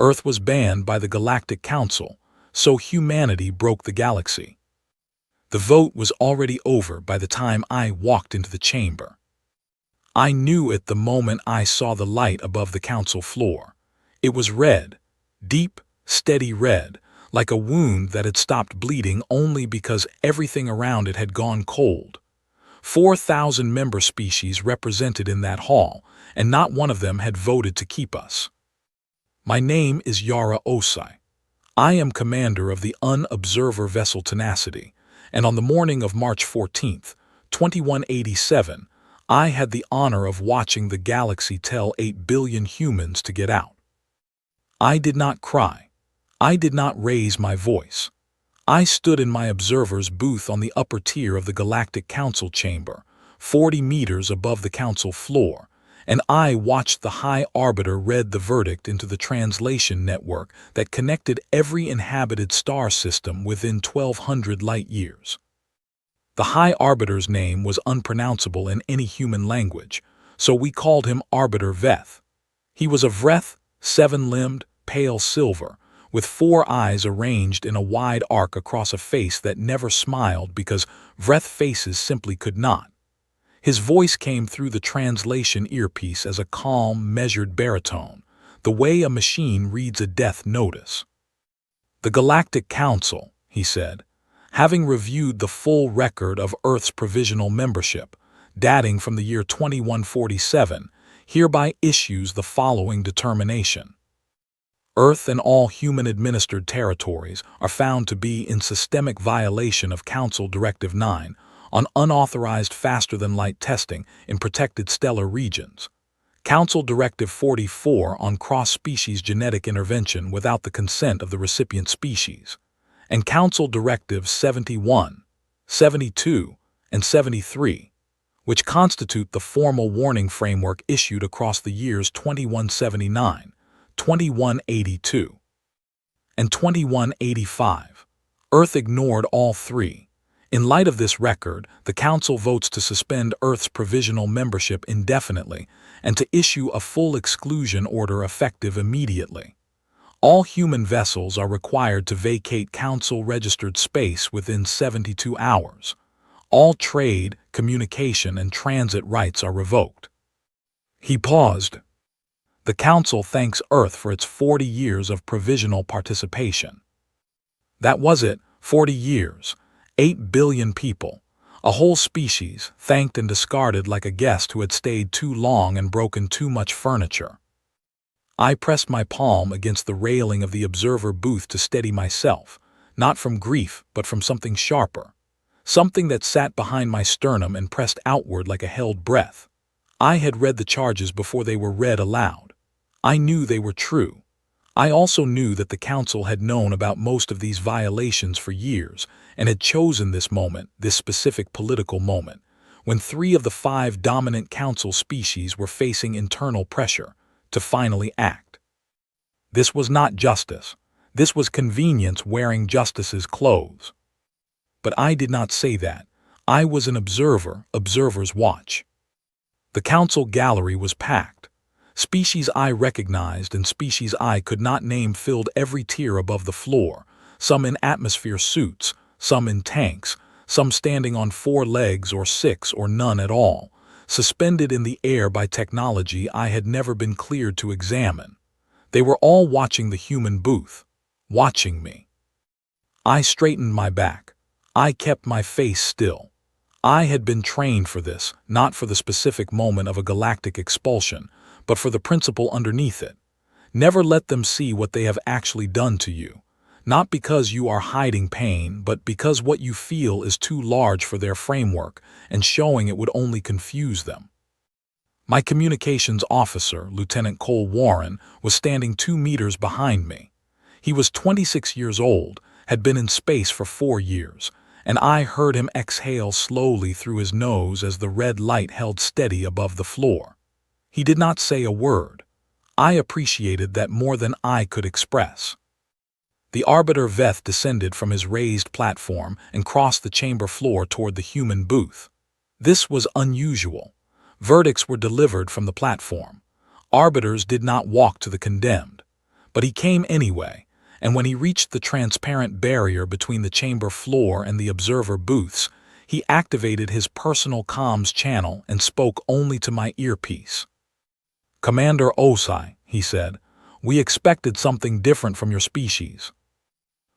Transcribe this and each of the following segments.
Earth was banned by the Galactic Council, so humanity broke the galaxy. The vote was already over by the time I walked into the chamber. I knew it the moment I saw the light above the council floor. It was red, deep, steady red, like a wound that had stopped bleeding only because everything around it had gone cold. 4,000 member species represented in that hall, and not one of them had voted to keep us. My name is Yara Osai. I am commander of the Unobserver vessel Tenacity, and on the morning of March 14th, 2187, I had the honor of watching the galaxy tell 8 billion humans to get out. I did not cry. I did not raise my voice. I stood in my observer's booth on the upper tier of the Galactic Council chamber, 40 meters above the council floor, and I watched the High Arbiter read the verdict into the translation network that connected every inhabited star system within 1,200 light-years. The High Arbiter's name was unpronounceable in any human language, so we called him Arbiter Veth. He was a Vreth, 7-limbed, pale silver, with 4 eyes arranged in a wide arc across a face that never smiled because Vreth faces simply could not. His voice came through the translation earpiece as a calm, measured baritone, the way a machine reads a death notice. "The Galactic Council," he said, "having reviewed the full record of Earth's provisional membership, dating from the year 2147, hereby issues the following determination. Earth and all human-administered territories are found to be in systemic violation of Council Directive 9 on unauthorized faster-than-light testing in protected stellar regions, Council Directive 44 on cross-species genetic intervention without the consent of the recipient species, and Council Directives 71, 72, and 73, which constitute the formal warning framework issued across the years 2179, 2182, and 2185. Earth ignored all 3. In light of this record, the Council votes to suspend Earth's provisional membership indefinitely and to issue a full exclusion order effective immediately. All human vessels are required to vacate Council-registered space within 72 hours. All trade, communication, and transit rights are revoked." He paused. "The Council thanks Earth for its 40 years of provisional participation." That was it, 40 years, 8 billion people, a whole species, thanked and discarded like a guest who had stayed too long and broken too much furniture. I pressed my palm against the railing of the observer booth to steady myself, not from grief but from something sharper, something that sat behind my sternum and pressed outward like a held breath. I had read the charges before they were read aloud. I knew they were true. I also knew that the Council had known about most of these violations for years and had chosen this moment, this specific political moment, when 3 of the 5 dominant Council species were facing internal pressure, to finally act. This was not justice. This was convenience wearing justice's clothes. But I did not say that. I was an observer, observer's watch. The Council gallery was packed. Species I recognized and species I could not name filled every tier above the floor, some in atmosphere suits, some in tanks, some standing on 4 legs or 6 or none at all, suspended in the air by technology I had never been cleared to examine. They were all watching the human booth, watching me. I straightened my back. I kept my face still. I had been trained for this, not for the specific moment of a galactic expulsion, but for the principle underneath it. Never let them see what they have actually done to you, not because you are hiding pain, but because what you feel is too large for their framework, and showing it would only confuse them. My communications officer, Lieutenant Cole Warren, was standing 2 meters behind me. He was 26 years old, had been in space for 4 years, and I heard him exhale slowly through his nose as the red light held steady above the floor. He did not say a word. I appreciated that more than I could express. The Arbiter Veth descended from his raised platform and crossed the chamber floor toward the human booth. This was unusual. Verdicts were delivered from the platform. Arbiters did not walk to the condemned. But he came anyway, and when he reached the transparent barrier between the chamber floor and the observer booths, he activated his personal comms channel and spoke only to my earpiece. "Commander Osai," he said, "we expected something different from your species."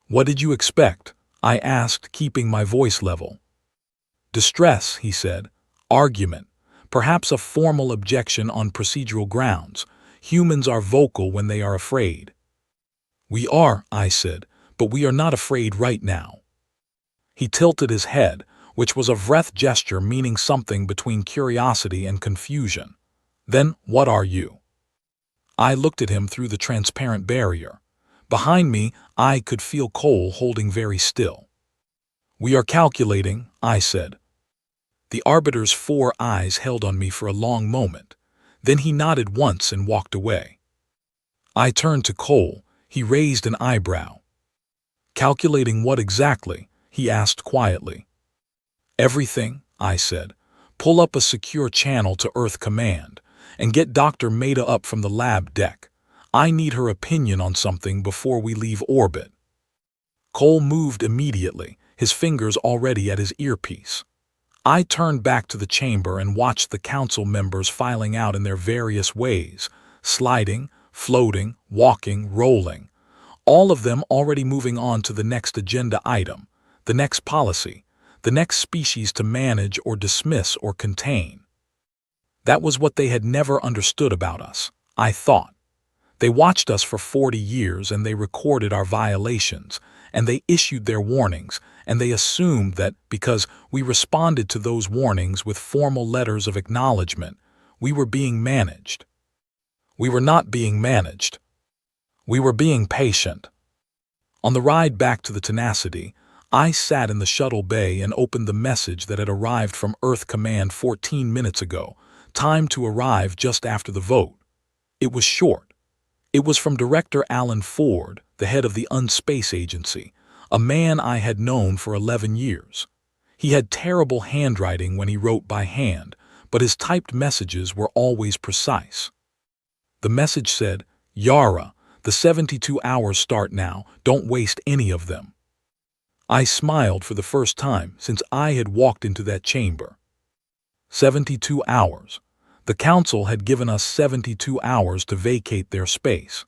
"What did you expect?" I asked, keeping my voice level. "Distress," he said. "Argument. Perhaps a formal objection on procedural grounds. Humans are vocal when they are afraid." "We are," I said, "but we are not afraid right now." He tilted his head, which was a breath gesture meaning something between curiosity and confusion. "Then what are you?" I looked at him through the transparent barrier. Behind me, I could feel Cole holding very still. "We are calculating," I said. The arbiter's 4 eyes held on me for a long moment. Then he nodded once and walked away. I turned to Cole. He raised an eyebrow. "Calculating what exactly?" he asked quietly. "Everything," I said. "Pull up a secure channel to Earth Command, and get Dr. Maida up from the lab deck. I need her opinion on something before we leave orbit." Cole moved immediately, his fingers already at his earpiece. I turned back to the chamber and watched the council members filing out in their various ways, sliding, floating, walking, rolling, all of them already moving on to the next agenda item, the next policy, the next species to manage or dismiss or contain. That was what they had never understood about us, I thought. They watched us for 40 years and they recorded our violations, and they issued their warnings, and they assumed that because we responded to those warnings with formal letters of acknowledgement, we were being managed. We were not being managed. We were being patient. On the ride back to the Tenacity, I sat in the shuttle bay and opened the message that had arrived from Earth Command 14 minutes ago, timed to arrive just after the vote. It was short. It was from Director Alan Ford, the head of the Unspace Agency, a man I had known for 11 years. He had terrible handwriting when he wrote by hand, but his typed messages were always precise. The message said, "Yara, the 72 hours start now, don't waste any of them." I smiled for the first time since I had walked into that chamber. 72 hours. The council had given us 72 hours to vacate their space.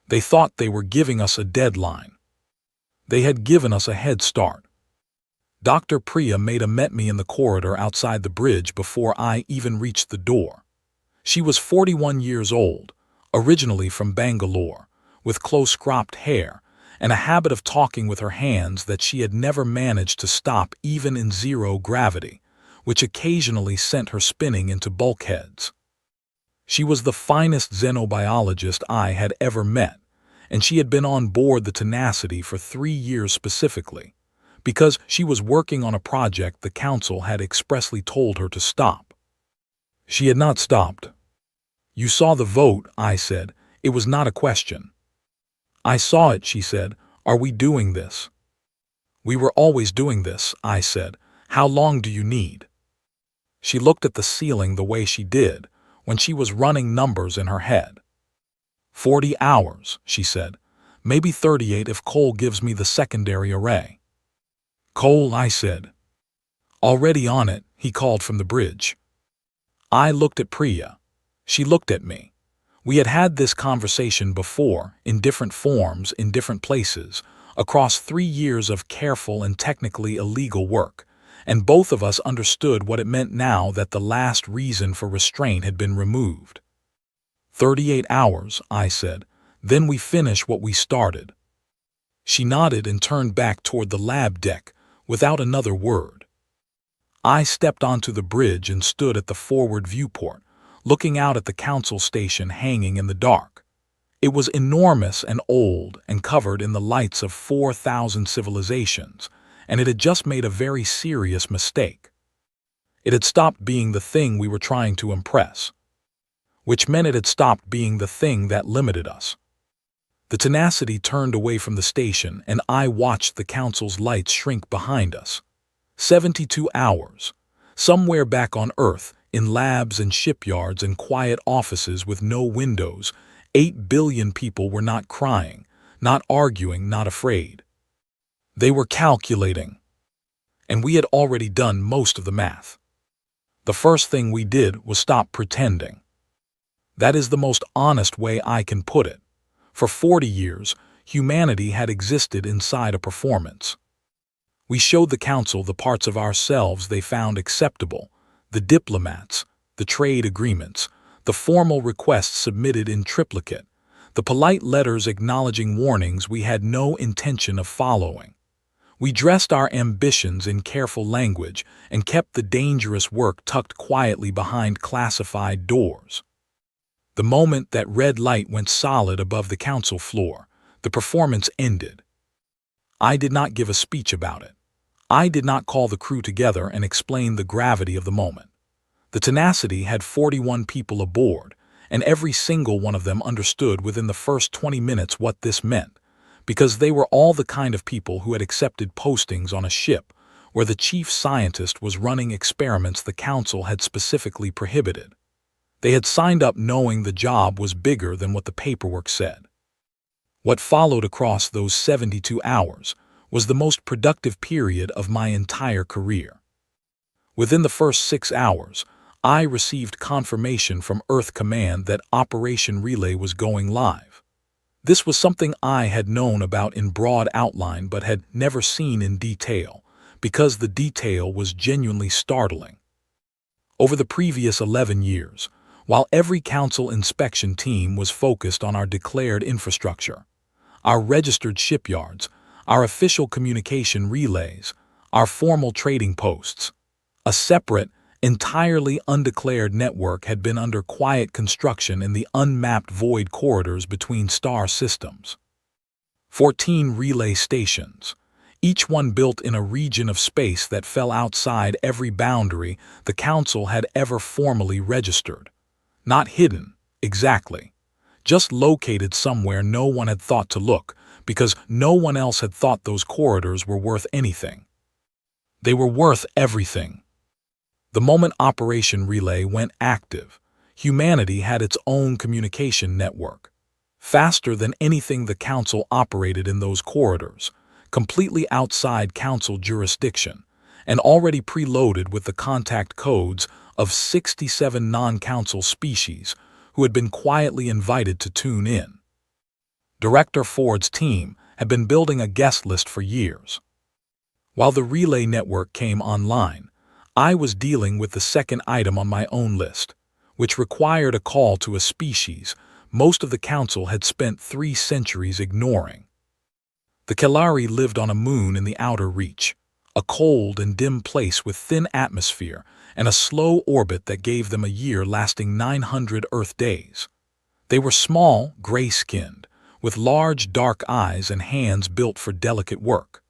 They thought they were giving us a deadline. They had given us a head start. Dr. Priya Maida met me in the corridor outside the bridge before I even reached the door. She was 41 years old, originally from Bangalore, with close-cropped hair, and a habit of talking with her hands that she had never managed to stop even in zero gravity, which occasionally sent her spinning into bulkheads. She was the finest xenobiologist I had ever met, and she had been on board the Tenacity for 3 years specifically, because she was working on a project the council had expressly told her to stop. She had not stopped. "You saw the vote," I said. "It was not a question." "I saw it," she said. "Are we doing this?" "We were always doing this," I said. "How long do you need?" She looked at the ceiling the way she did when she was running numbers in her head. 40 hours, she said. "Maybe 38 if Cole gives me the secondary array." "Cole," I said. "Already on it," he called from the bridge. I looked at Priya. She looked at me. We had had this conversation before, in different forms, in different places, across 3 years of careful and technically illegal work, and both of us understood what it meant now that the last reason for restraint had been removed. 38 hours, I said. Then we finish what we started. She nodded and turned back toward the lab deck, without another word. I stepped onto the bridge and stood at the forward viewport, looking out at the council station hanging in the dark. It was enormous and old and covered in the lights of 4,000 civilizations, and it had just made a very serious mistake. It had stopped being the thing we were trying to impress, which meant it had stopped being the thing that limited us. The Tenacity turned away from the station, and I watched the council's lights shrink behind us. 72 hours. Somewhere back on Earth, in labs and shipyards and quiet offices with no windows, 8 billion people were not crying, not arguing, not afraid. They were calculating. And we had already done most of the math. The first thing we did was stop pretending. That is the most honest way I can put it. For 40 years, humanity had existed inside a performance. We showed the council the parts of ourselves they found acceptable, the diplomats, the trade agreements, the formal requests submitted in triplicate, the polite letters acknowledging warnings we had no intention of following. We dressed our ambitions in careful language and kept the dangerous work tucked quietly behind classified doors. The moment that red light went solid above the council floor, the performance ended. I did not give a speech about it. I did not call the crew together and explain the gravity of the moment. The Tenacity had 41 people aboard, and every single one of them understood within the first 20 minutes what this meant, because they were all the kind of people who had accepted postings on a ship where the chief scientist was running experiments the council had specifically prohibited. They had signed up knowing the job was bigger than what the paperwork said. What followed across those 72 hours was the most productive period of my entire career. Within the first 6 hours, I received confirmation from Earth Command that Operation Relay was going live. This was something I had known about in broad outline but had never seen in detail, because the detail was genuinely startling. Over the previous 11 years, while every council inspection team was focused on our declared infrastructure, our registered shipyards, our official communication relays, our formal trading posts, a separate, entirely undeclared network had been under quiet construction in the unmapped void corridors between star systems. 14 relay stations, each one built in a region of space that fell outside every boundary the council had ever formally registered. Not hidden, exactly, just located somewhere no one had thought to look, because no one else had thought those corridors were worth anything. They were worth everything. The moment Operation Relay went active, humanity had its own communication network, faster than anything the council operated in those corridors, completely outside council jurisdiction, and already preloaded with the contact codes of 67 non-council species who had been quietly invited to tune in. Director Ford's team had been building a guest list for years. While the relay network came online, I was dealing with the second item on my own list, which required a call to a species most of the council had spent 3 centuries ignoring. The Kelari lived on a moon in the outer reach, a cold and dim place with thin atmosphere and a slow orbit that gave them a year lasting 900 Earth days. They were small, gray-skinned, with large dark eyes and hands built for delicate work.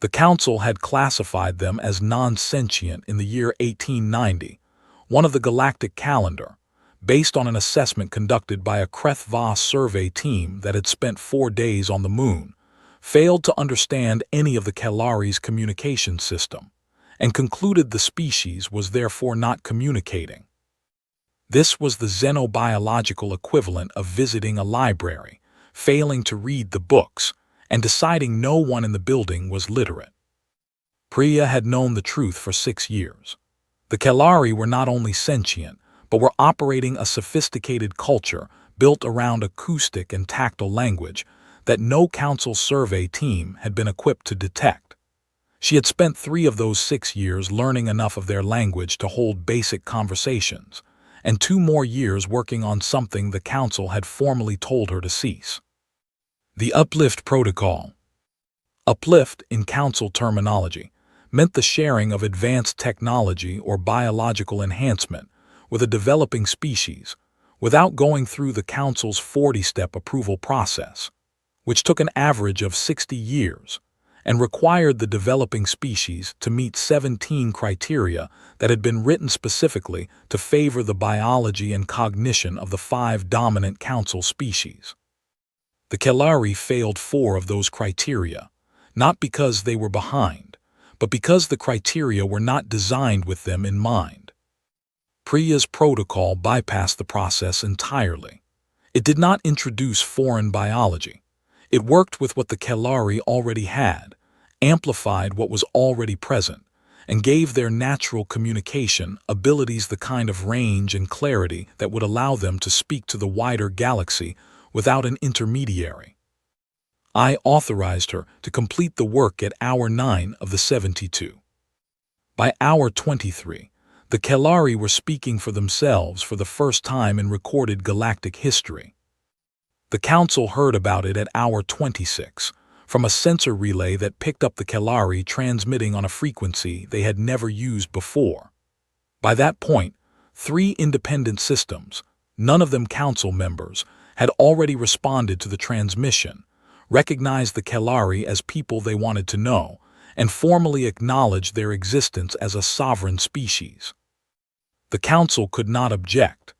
The council had classified them as non-sentient in the year 1890, one of the galactic calendar, based on an assessment conducted by a HFY survey team that had spent 4 days on the moon, failed to understand any of the Kelari's communication system, and concluded the species was therefore not communicating. This was the xenobiological equivalent of visiting a library, failing to read the books, and deciding no one in the building was literate. Priya had known the truth for 6 years. The Kelari were not only sentient, but were operating a sophisticated culture built around acoustic and tactile language that no council survey team had been equipped to detect. She had spent 3 of those 6 years learning enough of their language to hold basic conversations, and 2 more years working on something the council had formally told her to cease. The Uplift Protocol. Uplift, in council terminology, meant the sharing of advanced technology or biological enhancement with a developing species without going through the council's 40-step approval process, which took an average of 60 years and required the developing species to meet 17 criteria that had been written specifically to favor the biology and cognition of the 5 dominant council species. The Kelari failed 4 of those criteria, not because they were behind, but because the criteria were not designed with them in mind. Priya's protocol bypassed the process entirely. It did not introduce foreign biology. It worked with what the Kelari already had, amplified what was already present, and gave their natural communication abilities the kind of range and clarity that would allow them to speak to the wider galaxy without an intermediary. I authorized her to complete the work at hour 9 of the 72. By hour 23, the Kelari were speaking for themselves for the first time in recorded galactic history. The Council heard about it at hour 26, from a sensor relay that picked up the Kelari transmitting on a frequency they had never used before. By that point, 3 independent systems, none of them Council members, had already responded to the transmission, recognized the Kelari as people they wanted to know, and formally acknowledged their existence as a sovereign species. The Council could not object.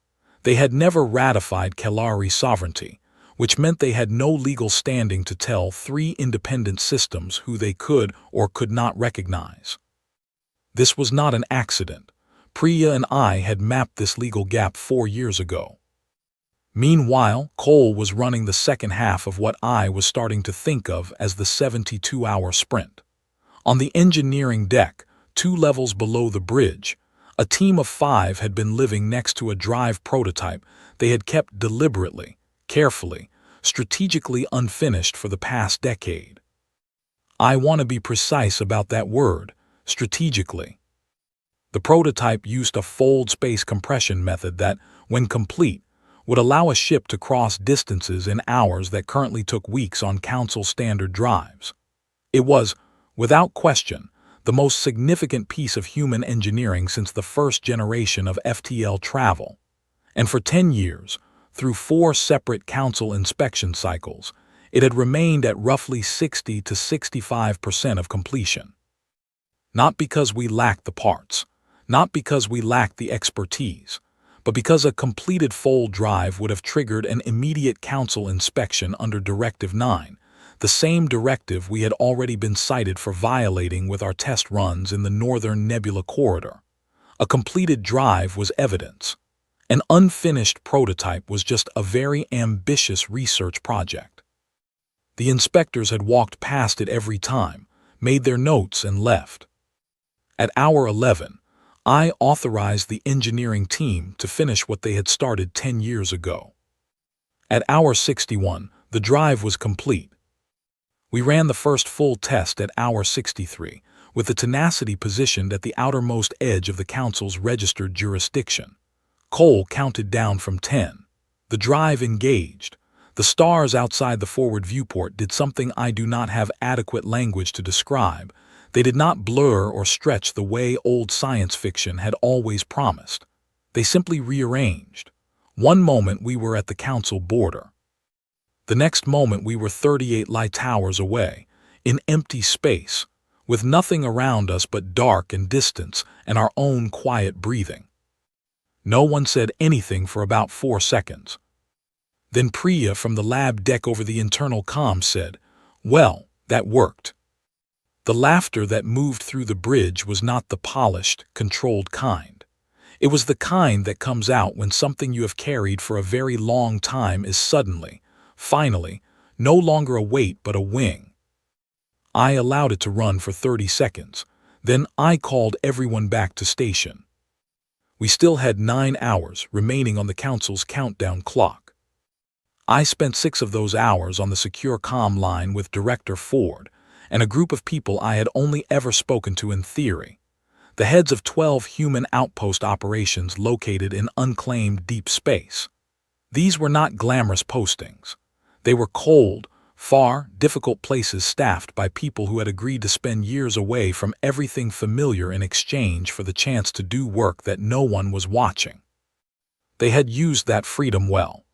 They had never ratified Kelari sovereignty, which meant they had no legal standing to tell 3 independent systems who they could or could not recognize. This was not an accident. Priya and I had mapped this legal gap 4 years ago. Meanwhile, Cole was running the second half of what I was starting to think of as the 72-hour sprint. On the engineering deck, 2 levels below the bridge, a team of 5 had been living next to a drive prototype they had kept deliberately, carefully, strategically unfinished for the past decade. I want to be precise about that word, strategically. The prototype used a fold space compression method that, when complete, would allow a ship to cross distances in hours that currently took weeks on Council standard drives. It was, without question, the most significant piece of human engineering since the first generation of FTL travel. And for 10 years, through 4 separate Council inspection cycles, it had remained at roughly 60 to 65% of completion. Not because we lacked the parts, not because we lacked the expertise, but because a completed fold drive would have triggered an immediate Council inspection under Directive 9, the same directive we had already been cited for violating with our test runs in the Northern Nebula Corridor. A completed drive was evidence. An unfinished prototype was just a very ambitious research project. The inspectors had walked past it every time, made their notes and left. At hour 11, I authorized the engineering team to finish what they had started 10 years ago. At hour 61, the drive was complete. We ran the first full test at hour 63, with the tenacity positioned at the outermost edge of the Council's registered jurisdiction. Cole counted down from 10. The drive engaged. The stars outside the forward viewport did something I do not have adequate language to describe. They did not blur or stretch the way old science fiction had always promised. They simply rearranged. One moment we were at the Council border. The next moment we were 38 light hours away, in empty space, with nothing around us but dark and distance and our own quiet breathing. No one said anything for about 4 seconds. Then Priya from the lab deck over the internal comm said, "Well, that worked." The laughter that moved through the bridge was not the polished, controlled kind. It was the kind that comes out when something you have carried for a very long time is suddenly, finally, no longer a weight but a wing. I allowed it to run for 30 seconds. Then I called everyone back to station. We still had 9 hours remaining on the Council's countdown clock. I spent 6 of those hours on the secure comm line with Director Ford and a group of people I had only ever spoken to in theory, the heads of 12 human outpost operations located in unclaimed deep space. These were not glamorous postings. They were cold, far, difficult places staffed by people who had agreed to spend years away from everything familiar in exchange for the chance to do work that no one was watching. They had used that freedom well.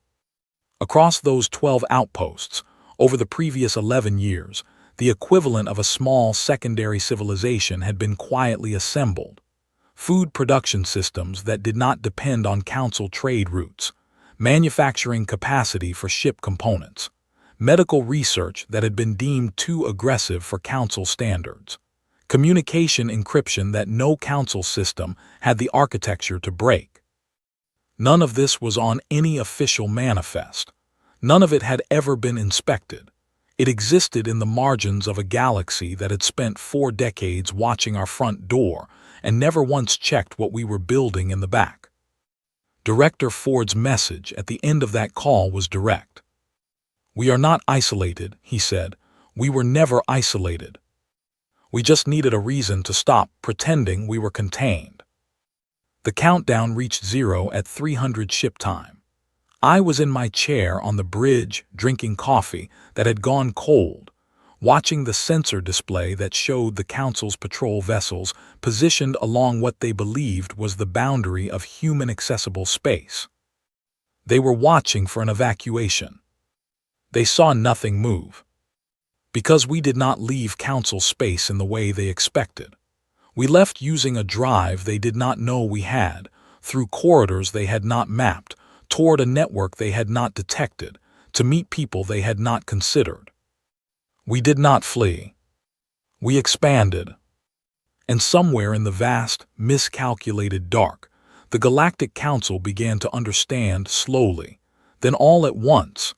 Across those 12 outposts, over the previous 11 years, the equivalent of a small secondary civilization had been quietly assembled. Food production systems that did not depend on Council trade routes, manufacturing capacity for ship components, medical research that had been deemed too aggressive for Council standards, communication encryption that no Council system had the architecture to break. None of this was on any official manifest. None of it had ever been inspected. It existed in the margins of a galaxy that had spent 4 decades watching our front door and never once checked what we were building in the back. Director Ford's message at the end of that call was direct. "We are not isolated," he said. "We were never isolated. We just needed a reason to stop pretending we were contained." The countdown reached 0 at 300 ship time. I was in my chair on the bridge, drinking coffee that had gone cold, watching the sensor display that showed the Council's patrol vessels positioned along what they believed was the boundary of human-accessible space. They were watching for an evacuation. They saw nothing move. Because we did not leave Council space in the way they expected. We left using a drive they did not know we had, through corridors they had not mapped, toward a network they had not detected, to meet people they had not considered. We did not flee. We expanded. And somewhere in the vast, miscalculated dark, the Galactic Council began to understand slowly, then all at once,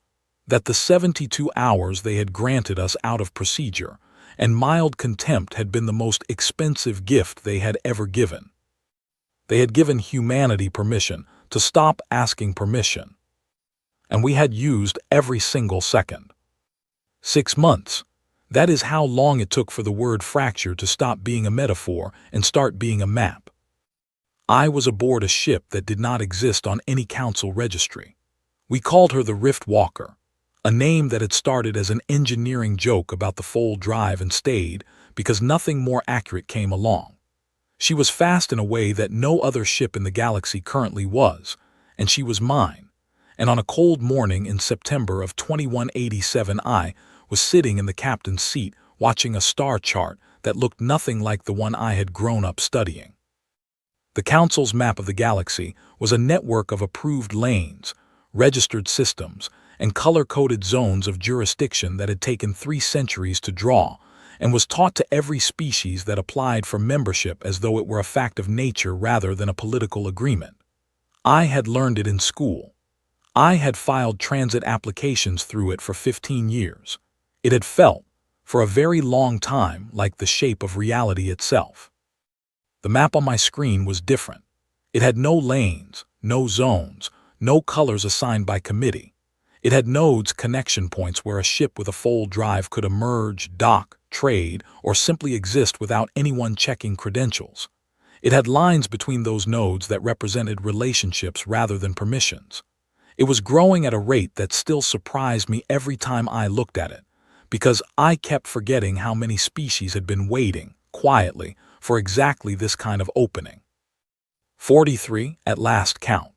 that the 72 hours they had granted us out of procedure and mild contempt had been the most expensive gift they had ever given. They had given humanity permission to stop asking permission. And we had used every single second. 6 months. That is how long it took for the word fracture to stop being a metaphor and start being a map. I was aboard a ship that did not exist on any Council registry. We called her the Rift Walker, a name that had started as an engineering joke about the fold drive and stayed because nothing more accurate came along. She was fast in a way that no other ship in the galaxy currently was, and she was mine. And on a cold morning in September of 2187, I was sitting in the captain's seat watching a star chart that looked nothing like the one I had grown up studying. The Council's map of the galaxy was a network of approved lanes, registered systems, and color-coded zones of jurisdiction that had taken 3 centuries to draw, and was taught to every species that applied for membership as though it were a fact of nature rather than a political agreement. I had learned it in school. I had filed transit applications through it for 15 years. It had felt, for a very long time, like the shape of reality itself. The map on my screen was different. It had no lanes, no zones, no colors assigned by committee. It had nodes, connection points where a ship with a fold drive could emerge, dock, trade, or simply exist without anyone checking credentials. It had lines between those nodes that represented relationships rather than permissions. It was growing at a rate that still surprised me every time I looked at it, because I kept forgetting how many species had been waiting, quietly, for exactly this kind of opening. 43, at last count.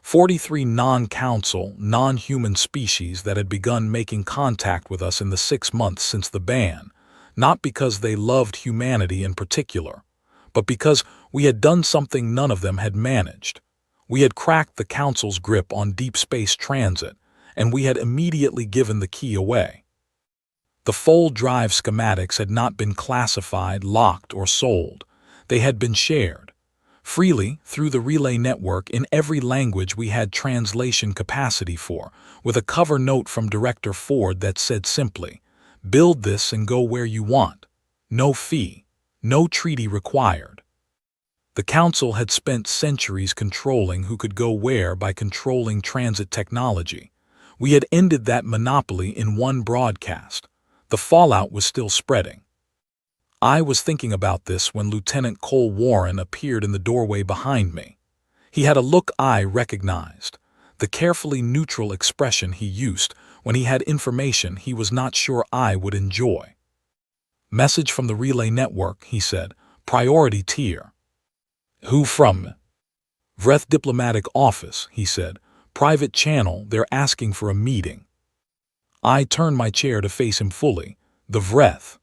43 non-Council, non-human species that had begun making contact with us in the 6 months since the ban, not because they loved humanity in particular, but because we had done something none of them had managed. We had cracked the Council's grip on deep space transit, and we had immediately given the key away. The fold drive schematics had not been classified, locked, or sold. They had been shared freely through the relay network in every language we had translation capacity for, with a cover note from Director Ford that said simply, "Build this and go where you want. No fee. No treaty required." The Council had spent centuries controlling who could go where by controlling transit technology. We had ended that monopoly in one broadcast. The fallout was still spreading. I was thinking about this when Lieutenant Cole Warren appeared in the doorway behind me. He had a look I recognized, the carefully neutral expression he used when he had information he was not sure I would enjoy. "Message from the relay network," he said. "Priority tier." "Who from?" "Vreth Diplomatic Office," he said. "Private channel, they're asking for a meeting." I turned my chair to face him fully. "The Vreth."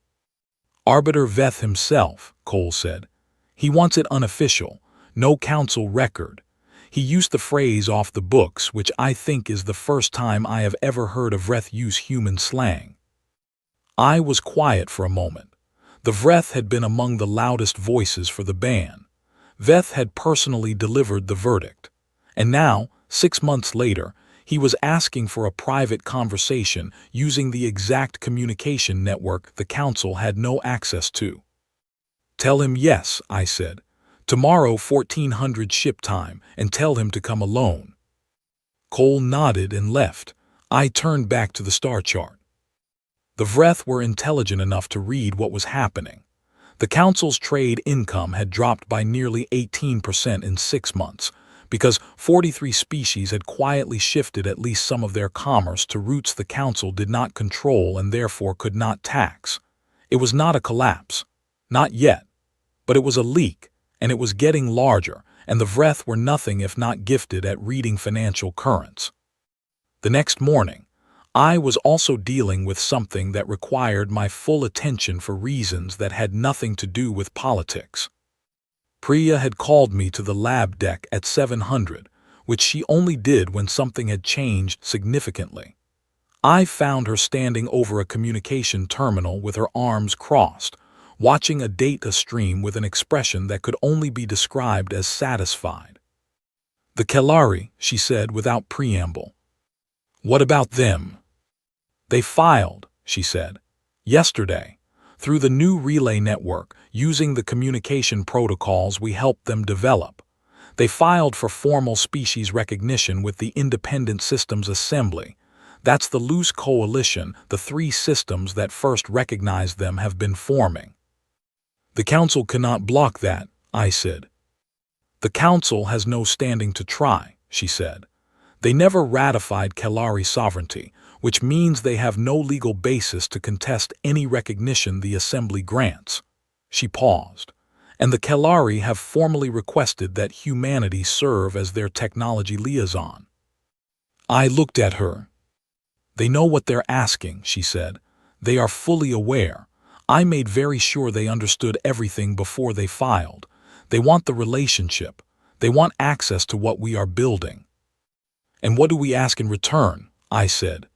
"Arbiter Veth himself," Cole said. "He wants it unofficial, no Council record." He used the phrase "off the books," which I think is the first time I have ever heard a Vreth use human slang. I was quiet for a moment. The Vreth had been among the loudest voices for the ban. Veth had personally delivered the verdict. And now, 6 months later, he was asking for a private conversation using the exact communication network the council had no access to. "Tell him yes," I said. "Tomorrow 1400 ship time, and tell him to come alone." Cole nodded and left. I turned back to the star chart. The Vreth were intelligent enough to read what was happening. The council's trade income had dropped by nearly 18% in 6 months, because 43 species had quietly shifted at least some of their commerce to routes the council did not control and therefore could not tax. It was not a collapse. Not yet. But it was a leak, and it was getting larger, and the Vreth were nothing if not gifted at reading financial currents. The next morning, I was also dealing with something that required my full attention for reasons that had nothing to do with politics. Priya had called me to the lab deck at 700, which she only did when something had changed significantly. I found her standing over a communication terminal with her arms crossed, watching a data stream with an expression that could only be described as satisfied. "The Kelari," she said without preamble. "What about them?" "They filed," she said, "yesterday, through the new relay network, using the communication protocols we helped them develop. They filed for formal species recognition with the Independent Systems Assembly. That's the loose coalition the 3 systems that first recognized them have been forming." "The council cannot block that," I said. "The council has no standing to try," she said. "They never ratified Kelari sovereignty, which means they have no legal basis to contest any recognition the Assembly grants." She paused. "And the Kelari have formally requested that humanity serve as their technology liaison." I looked at her. "They know what they're asking," she said. "They are fully aware. I made very sure they understood everything before they filed. They want the relationship. They want access to what we are building." "And what do we ask in return?" I said.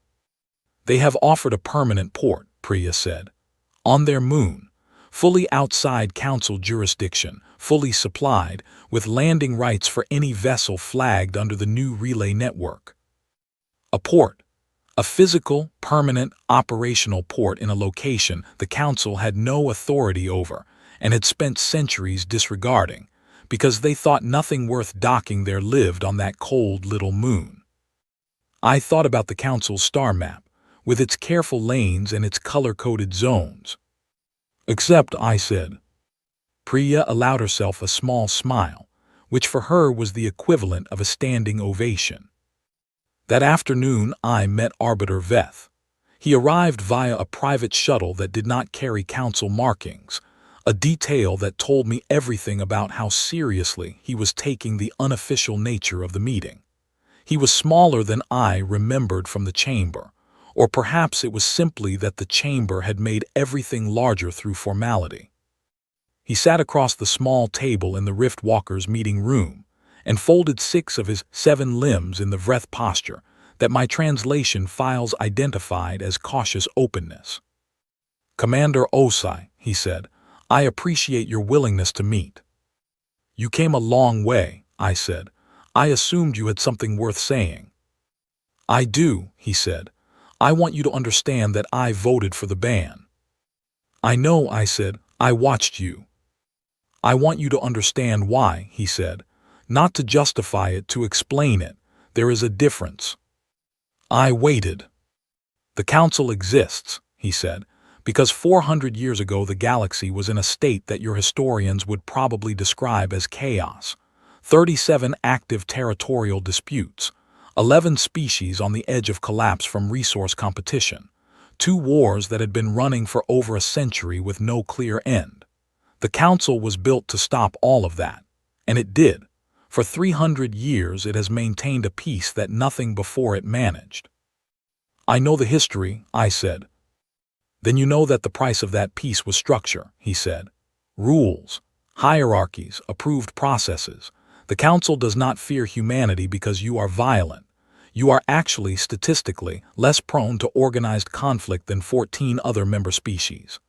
"They have offered a permanent port," Priya said. "On their moon. Fully outside council jurisdiction, fully supplied, with landing rights for any vessel flagged under the new relay network." A port. A physical, permanent, operational port in a location the council had no authority over and had spent centuries disregarding, because they thought nothing worth docking there lived on that cold little moon. I thought about the council's star map, with its careful lanes and its color-coded zones. "Except," I said. Priya allowed herself a small smile, which for her was the equivalent of a standing ovation. That afternoon I met Arbiter Veth. He arrived via a private shuttle that did not carry council markings, a detail that told me everything about how seriously he was taking the unofficial nature of the meeting. He was smaller than I remembered from the chamber, or perhaps it was simply that the chamber had made everything larger through formality. He sat across the small table in the Rift Walkers' meeting room, and folded 6 of his 7 limbs in the Vreth posture that my translation files identified as cautious openness. "Commander Osai," he said, "I appreciate your willingness to meet." "You came a long way," I said. "I assumed you had something worth saying." "I do," he said. "I want you to understand that I voted for the ban." "I know," I said. "I watched you." "I want you to understand why," he said. "Not to justify it, to explain it. There is a difference." I waited. "The council exists," he said, "because 400 years ago the galaxy was in a state that your historians would probably describe as chaos. 37 active territorial disputes, 11 species on the edge of collapse from resource competition, 2 wars that had been running for over a century with no clear end. The council was built to stop all of that, and it did. For 300 years it has maintained a peace that nothing before it managed." "I know the history," I said. "Then you know that the price of that peace was structure," he said. "Rules, hierarchies, approved processes. The council does not fear humanity because you are violent. You are actually, statistically, less prone to organized conflict than 14 other member species.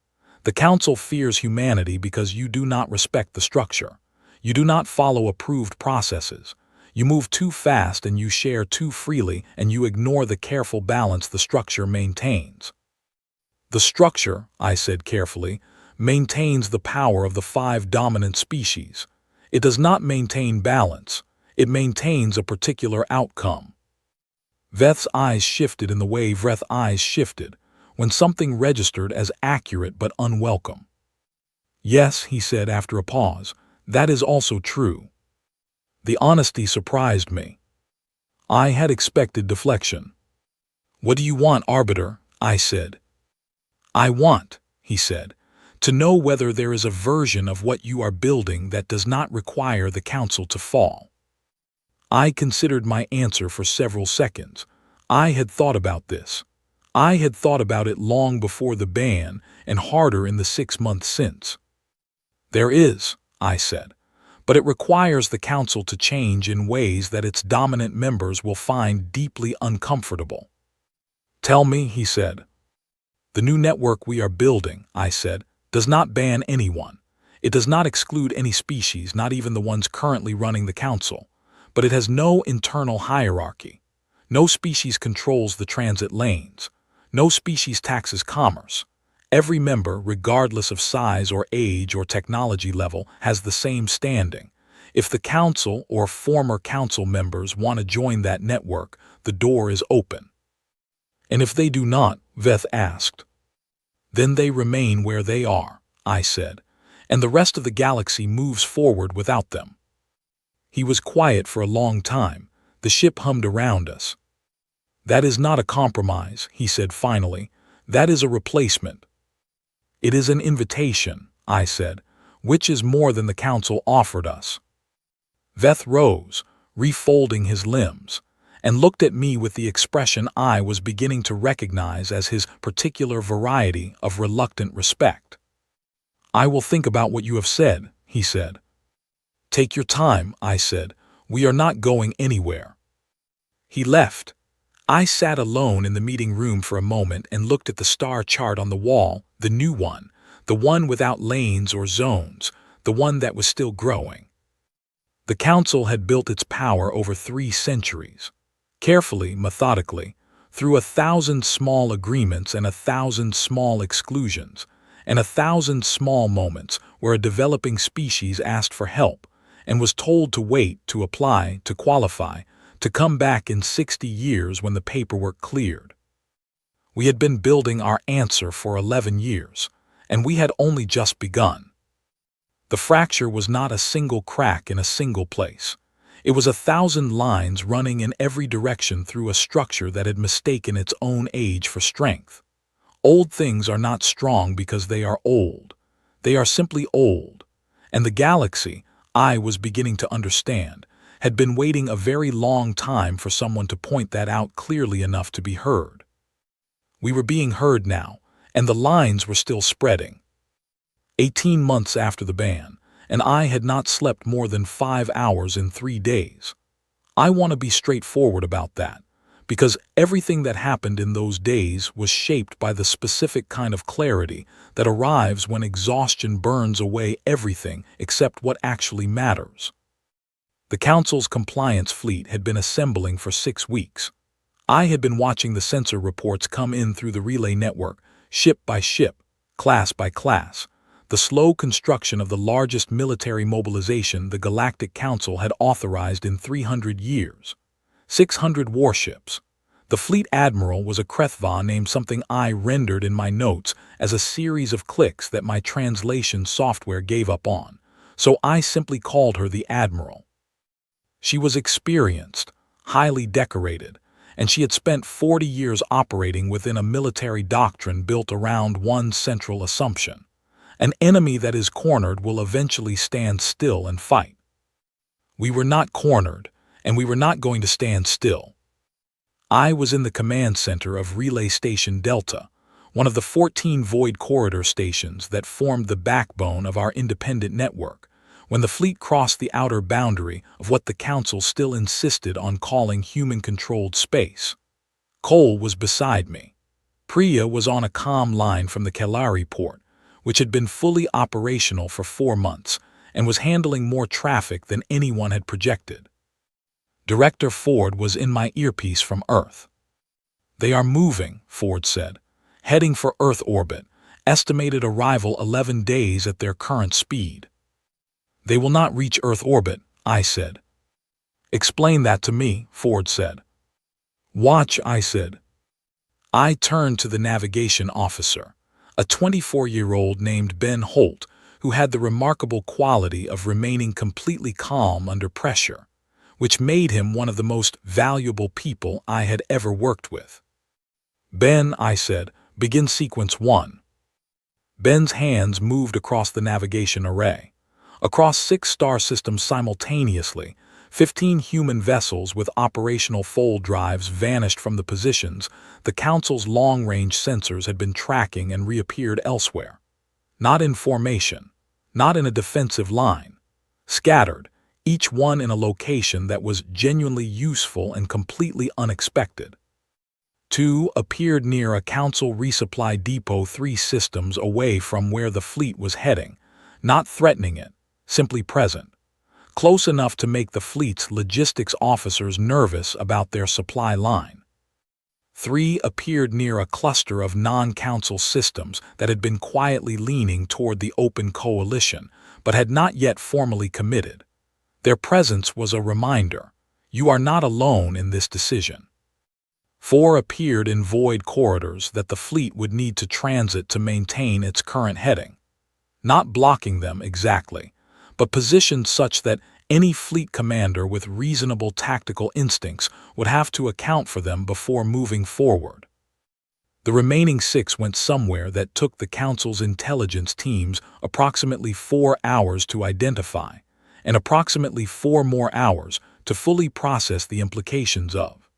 The council fears humanity because you do not respect the structure. You do not follow approved processes. You move too fast and you share too freely and you ignore the careful balance the structure maintains. The structure, I said carefully, maintains the power of the 5 dominant species. It does not maintain balance. It maintains a particular outcome. Veth's eyes shifted in the way Vreth's eyes shifted, when something registered as accurate but unwelcome. Yes, he said after a pause, that is also true. The honesty surprised me. I had expected deflection. What do you want, Arbiter? I said. I want, he said, to know whether there is a version of what you are building that does not require the Council to fall. I considered my answer for several seconds. I had thought about this. I had thought about it long before the ban and harder in the 6 months since. There is, I said, but it requires the Council to change in ways that its dominant members will find deeply uncomfortable. Tell me, he said. The new network we are building, I said, does not ban anyone. It does not exclude any species, not even the ones currently running the Council. But it has no internal hierarchy. No species controls the transit lanes. No species taxes commerce. Every member, regardless of size or age or technology level, has the same standing. If the Council or former Council members want to join that network, the door is open. And if they do not, Veth asked. Then they remain where they are, I said, and the rest of the galaxy moves forward without them. He was quiet for a long time. The ship hummed around us. That is not a compromise, he said finally. That is a replacement. It is an invitation, I said, which is more than the Council offered us. Veth rose, refolding his limbs, and looked at me with the expression I was beginning to recognize as his particular variety of reluctant respect. I will think about what you have said, he said. Take your time, I said. We are not going anywhere. He left. I sat alone in the meeting room for a moment and looked at the star chart on the wall, the new one, the one without lanes or zones, the one that was still growing. The Council had built its power over 3 centuries. Carefully, methodically, through 1,000 small agreements and 1,000 small exclusions, and 1,000 small moments where a developing species asked for help and was told to wait, to apply, to qualify, to come back in 60 years when the paperwork cleared. We had been building our answer for 11 years, and we had only just begun. The fracture was not a single crack in a single place. It was 1,000 lines running in every direction through a structure that had mistaken its own age for strength. Old things are not strong because they are old. They are simply old. And the galaxy, I was beginning to understand, had been waiting a very long time for someone to point that out clearly enough to be heard. We were being heard now, and the lines were still spreading. 18 months after the ban, and I had not slept more than 5 hours in 3 days. I want to be straightforward about that, because everything that happened in those days was shaped by the specific kind of clarity that arrives when exhaustion burns away everything except what actually matters. The Council's compliance fleet had been assembling for 6 weeks. I had been watching the sensor reports come in through the relay network, ship by ship, class by class. The slow construction of the largest military mobilization the Galactic Council had authorized in 300 years. 600 warships. The fleet admiral was a Krethva named something I rendered in my notes as a series of clicks that my translation software gave up on, so I simply called her the Admiral. She was experienced, highly decorated, and she had spent 40 years operating within a military doctrine built around one central assumption. An enemy that is cornered will eventually stand still and fight. We were not cornered, and we were not going to stand still. I was in the command center of Relay Station Delta, one of the 14 void corridor stations that formed the backbone of our independent network, when the fleet crossed the outer boundary of what the Council still insisted on calling human-controlled space. Cole was beside me. Priya was on a comm line from the Kalari port, which had been fully operational for 4 months and was handling more traffic than anyone had projected. Director Ford was in my earpiece from Earth. "They are moving," Ford said, "heading for Earth orbit, estimated arrival 11 days at their current speed." "They will not reach Earth orbit," I said. "Explain that to me," Ford said. "Watch," I said. I turned to the navigation officer, a 24-year-old named Ben Holt, who had the remarkable quality of remaining completely calm under pressure, which made him one of the most valuable people I had ever worked with. "Ben," I said, "begin sequence 1. Ben's hands moved across the navigation array. Across 6 star systems simultaneously, 15 human vessels with operational fold drives vanished from the positions the Council's long-range sensors had been tracking and reappeared elsewhere. Not in formation, not in a defensive line. Scattered, each one in a location that was genuinely useful and completely unexpected. 2 appeared near a Council resupply depot 3 systems away from where the fleet was heading, not threatening it, simply present. Close enough to make the fleet's logistics officers nervous about their supply line. 3 appeared near a cluster of non-Council systems that had been quietly leaning toward the open coalition, but had not yet formally committed. Their presence was a reminder: you are not alone in this decision. 4 appeared in void corridors that the fleet would need to transit to maintain its current heading. Not blocking them exactly, but positioned such that any fleet commander with reasonable tactical instincts would have to account for them before moving forward. The remaining 6 went somewhere that took the Council's intelligence teams approximately 4 hours to identify, and approximately 4 more hours to fully process the implications of.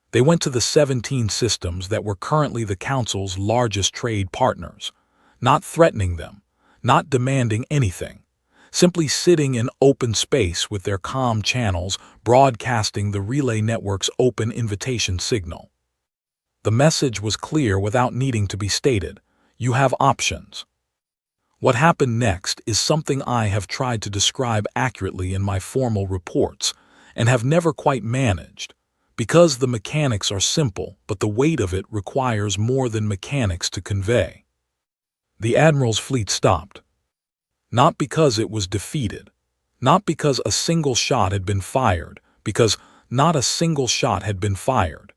They went to the 17 systems that were currently the Council's largest trade partners, not threatening them, not demanding anything, simply sitting in open space with their comm channels broadcasting the relay network's open invitation signal. The message was clear without needing to be stated: you have options. What happened next is something I have tried to describe accurately in my formal reports, and have never quite managed, because the mechanics are simple, but the weight of it requires more than mechanics to convey. The Admiral's fleet stopped. Not because it was defeated, not because a single shot had been fired, because not a single shot had been fired.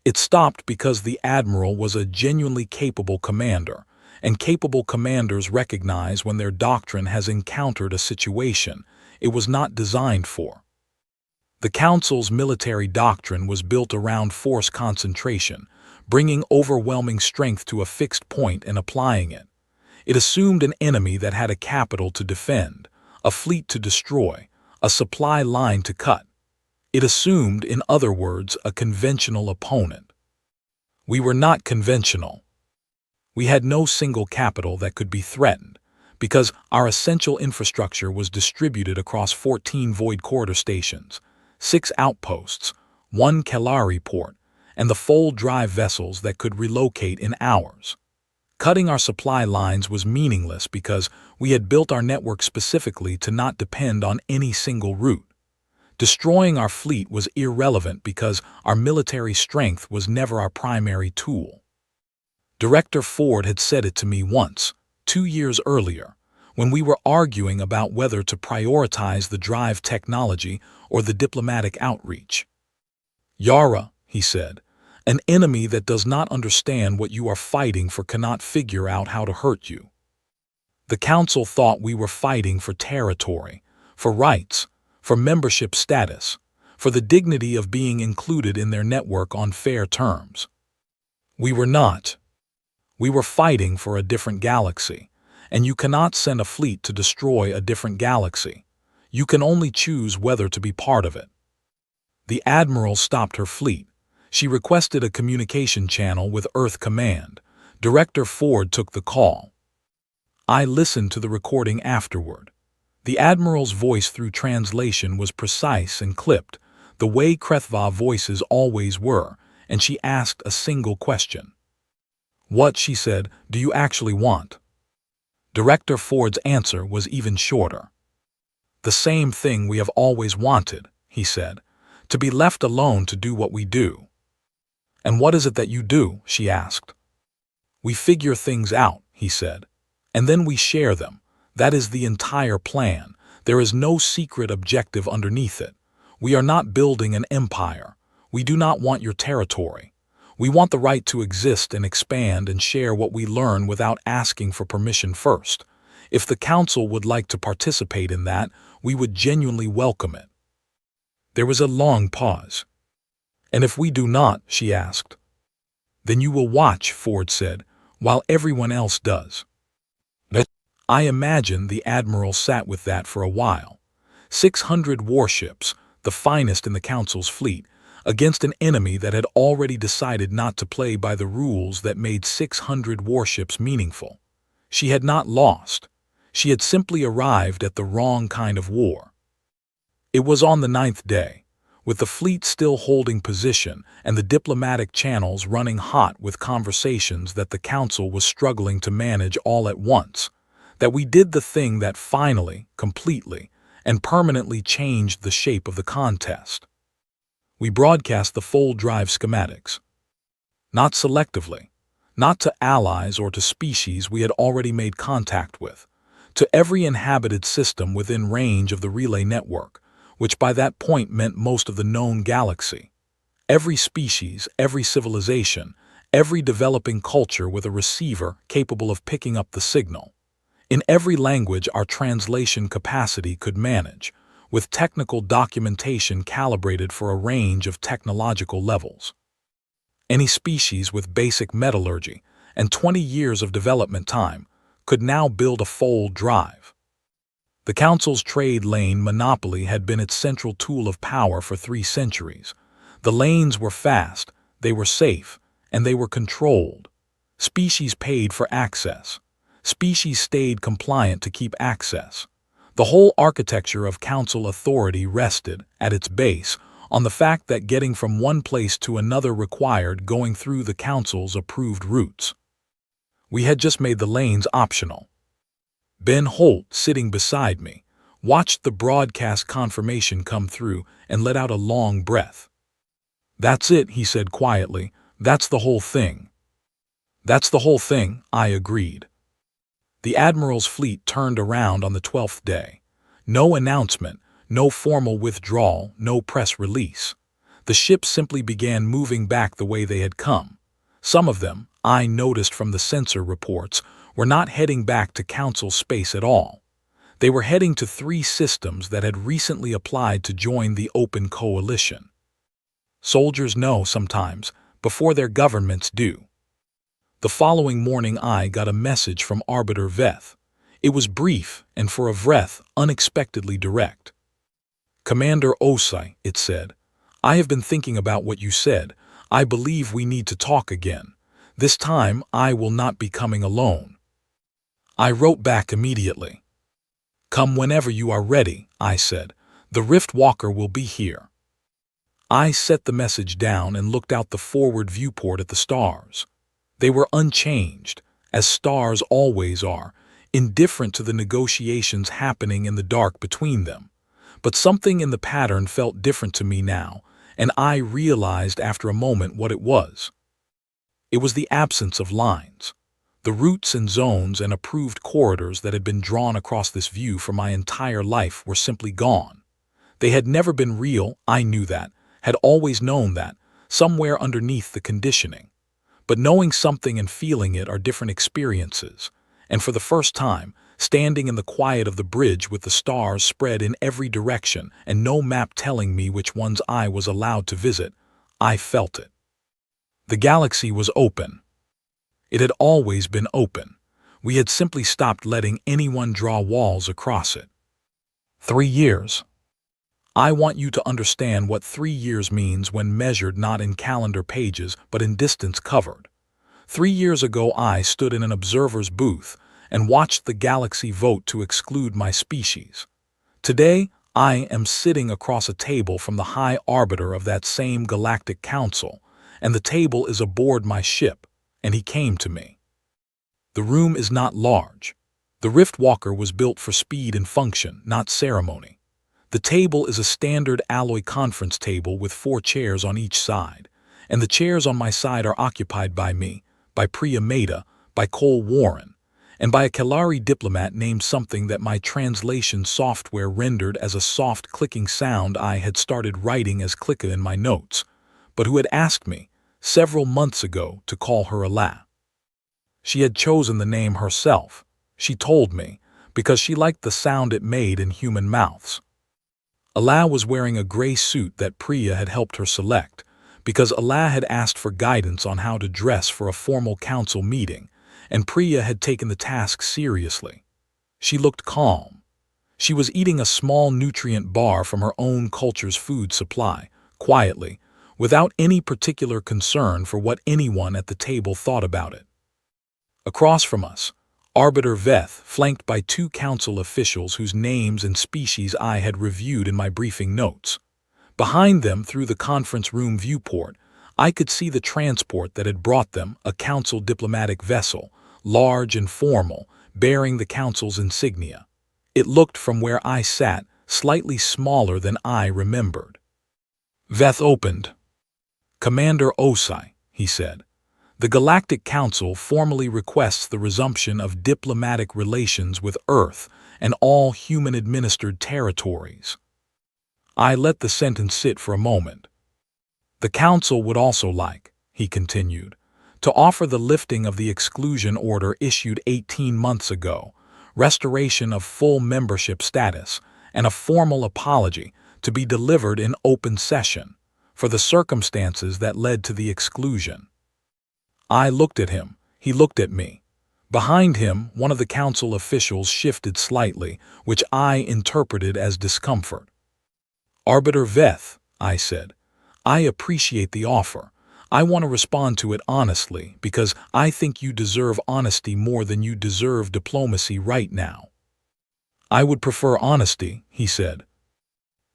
It stopped because the Admiral was a genuinely capable commander, and capable commanders recognize when their doctrine has encountered a situation it was not designed for. The Council's military doctrine was built around force concentration, bringing overwhelming strength to a fixed point and applying it. It assumed an enemy that had a capital to defend, a fleet to destroy, a supply line to cut. It assumed, in other words, a conventional opponent. We were not conventional. We had no single capital that could be threatened, because our essential infrastructure was distributed across 14 void corridor stations, 6 outposts, 1 Kalari port, and the fold drive vessels that could relocate in hours. Cutting our supply lines was meaningless because we had built our network specifically to not depend on any single route. Destroying our fleet was irrelevant because our military strength was never our primary tool. Director Ford had said it to me once, 2 years earlier, when we were arguing about whether to prioritize the drive technology or the diplomatic outreach. "Yara," he said, "an enemy that does not understand what you are fighting for cannot figure out how to hurt you." The Council thought we were fighting for territory, for rights, for membership status, for the dignity of being included in their network on fair terms. We were not. We were fighting for a different galaxy, and you cannot send a fleet to destroy a different galaxy. You can only choose whether to be part of it. The Admiral stopped her fleet. She requested a communication channel with Earth Command. Director Ford took the call. I listened to the recording afterward. The Admiral's voice through translation was precise and clipped, the way Krethva voices always were, and she asked a single question. "What," she said, "do you actually want?" Director Ford's answer was even shorter. "The same thing we have always wanted," he said, To be left alone to do what we do. And what is it that you do? She asked. We figure things out, he said. And then we share them. That is the entire plan. There is no secret objective underneath it. We are not building an empire. We do not want your territory. We want the right to exist and expand and share what we learn without asking for permission first. If the council would like to participate in that, we would genuinely welcome it. There was a long pause. And if we do not, she asked. Then you will watch, Ford said, while everyone else does. I imagine the admiral sat with that for a while. 600 warships, the finest in the council's fleet, against an enemy that had already decided not to play by the rules that made 600 warships meaningful. She had not lost. She had simply arrived at the wrong kind of war. It was on the 9th day, with the fleet still holding position and the diplomatic channels running hot with conversations that the council was struggling to manage all at once, that we did the thing that finally, completely, and permanently changed the shape of the contest. We broadcast the full drive schematics. Not selectively, not to allies or to species we had already made contact with, to every inhabited system within range of the relay network, which by that point meant most of the known galaxy. Every species, every civilization, every developing culture with a receiver capable of picking up the signal. In every language our translation capacity could manage, with technical documentation calibrated for a range of technological levels. Any species with basic metallurgy and 20 years of development time could now build a fold drive. The Council's trade lane monopoly had been its central tool of power for 3 centuries. The lanes were fast, they were safe, and they were controlled. Species paid for access. Species stayed compliant to keep access. The whole architecture of council authority rested, at its base, on the fact that getting from one place to another required going through the council's approved routes. We had just made the lanes optional. Ben Holt, sitting beside me, watched the broadcast confirmation come through and let out a long breath. That's it, he said quietly. That's the whole thing. That's the whole thing, I agreed. The Admiral's fleet turned around on the 12th day. No announcement, no formal withdrawal, no press release. The ships simply began moving back the way they had come. Some of them, I noticed from the sensor reports, were not heading back to Council space at all. They were heading to 3 systems that had recently applied to join the Open Coalition. Soldiers know sometimes, before their governments do. The following morning I got a message from Arbiter Veth. It was brief and for a Vreth unexpectedly direct. Commander Osai, it said, I have been thinking about what you said. I believe we need to talk again. This time I will not be coming alone. I wrote back immediately. Come whenever you are ready, I said. The Rift Walker will be here. I set the message down and looked out the forward viewport at the stars. They were unchanged, as stars always are, indifferent to the negotiations happening in the dark between them. But something in the pattern felt different to me now, and I realized after a moment what it was. It was the absence of lines. The routes and zones and approved corridors that had been drawn across this view for my entire life were simply gone. They had never been real, I knew that, had always known that, somewhere underneath the conditioning. But knowing something and feeling it are different experiences, and for the first time, standing in the quiet of the bridge with the stars spread in every direction and no map telling me which ones I was allowed to visit, I felt it. The galaxy was open. It had always been open. We had simply stopped letting anyone draw walls across it. 3 years. I want you to understand what 3 years means when measured not in calendar pages but in distance covered. 3 years ago I stood in an observer's booth and watched the galaxy vote to exclude my species. Today, I am sitting across a table from the High Arbiter of that same Galactic Council, and the table is aboard my ship, and he came to me. The room is not large. The Rift Walker was built for speed and function, not ceremony. The table is a standard alloy conference table with 4 chairs on each side, and the chairs on my side are occupied by me, by Priya Mehta, by Cole Warren, and by a Kalari diplomat named something that my translation software rendered as a soft clicking sound I had started writing as clicka in my notes, but who had asked me, several months ago, to call her Allah. She had chosen the name herself, she told me, because she liked the sound it made in human mouths. Allah was wearing a gray suit that Priya had helped her select, because Allah had asked for guidance on how to dress for a formal council meeting, and Priya had taken the task seriously. She looked calm. She was eating a small nutrient bar from her own culture's food supply, quietly, without any particular concern for what anyone at the table thought about it. Across from us, Arbiter Veth, flanked by 2 council officials whose names and species I had reviewed in my briefing notes. Behind them, through the conference room viewport, I could see the transport that had brought them, a council diplomatic vessel, large and formal, bearing the council's insignia. It looked from where I sat slightly smaller than I remembered. Veth opened. "Commander Osai," he said, "the Galactic Council formally requests the resumption of diplomatic relations with Earth and all human-administered territories." I let the sentence sit for a moment. "The Council would also like," he continued, "to offer the lifting of the exclusion order issued 18 months ago, restoration of full membership status, and a formal apology to be delivered in open session for the circumstances that led to the exclusion." I looked at him. He looked at me. Behind him, one of the council officials shifted slightly, which I interpreted as discomfort. "Arbiter Veth," I said, "I appreciate the offer. I want to respond to it honestly because I think you deserve honesty more than you deserve diplomacy right now." "I would prefer honesty," he said.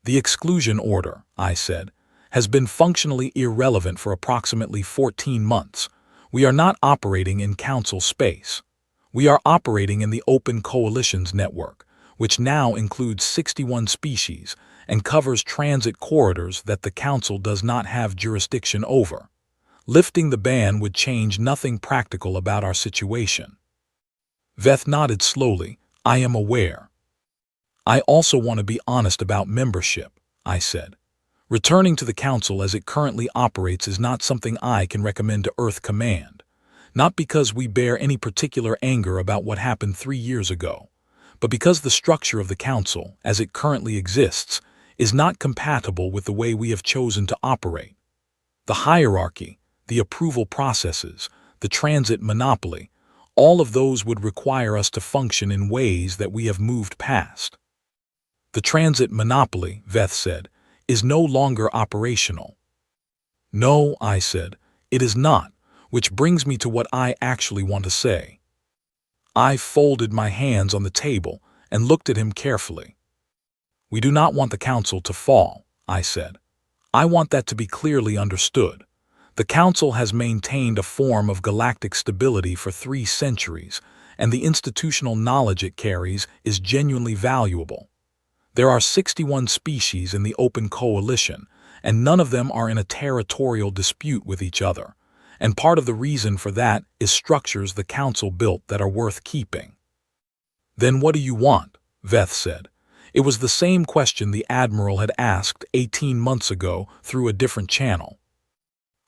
"The exclusion order," I said, "has been functionally irrelevant for approximately 14 months. We are not operating in council space. We are operating in the Open Coalitions network, which now includes 61 species and covers transit corridors that the council does not have jurisdiction over. Lifting the ban would change nothing practical about our situation." Veth nodded slowly. "I am aware. I also want to be honest about membership," I said. "Returning to the Council as it currently operates is not something I can recommend to Earth Command, not because we bear any particular anger about what happened 3 years ago, but because the structure of the Council, as it currently exists, is not compatible with the way we have chosen to operate. The hierarchy, the approval processes, the transit monopoly, all of those would require us to function in ways that we have moved past." "The transit monopoly," Veth said, "is no longer operational." "No," I said, "it is not, which brings me to what I actually want to say." I folded my hands on the table and looked at him carefully. "We do not want the Council to fall," I said. "I want that to be clearly understood. The Council has maintained a form of galactic stability for 3 centuries, and the institutional knowledge it carries is genuinely valuable. There are 61 species in the Open Coalition, and none of them are in a territorial dispute with each other, and part of the reason for that is structures the Council built that are worth keeping." "Then what do you want?" Veth said. It was the same question the Admiral had asked 18 months ago through a different channel.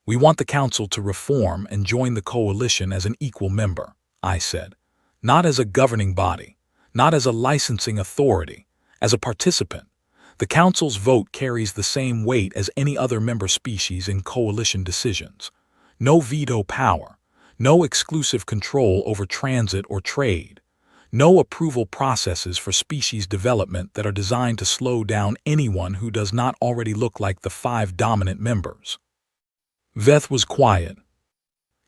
"We want the Council to reform and join the Coalition as an equal member," I said. "Not as a governing body, not as a licensing authority, as a participant. The Council's vote carries the same weight as any other member species in Coalition decisions. No veto power, no exclusive control over transit or trade, no approval processes for species development that are designed to slow down anyone who does not already look like the 5 dominant members." Veth was quiet.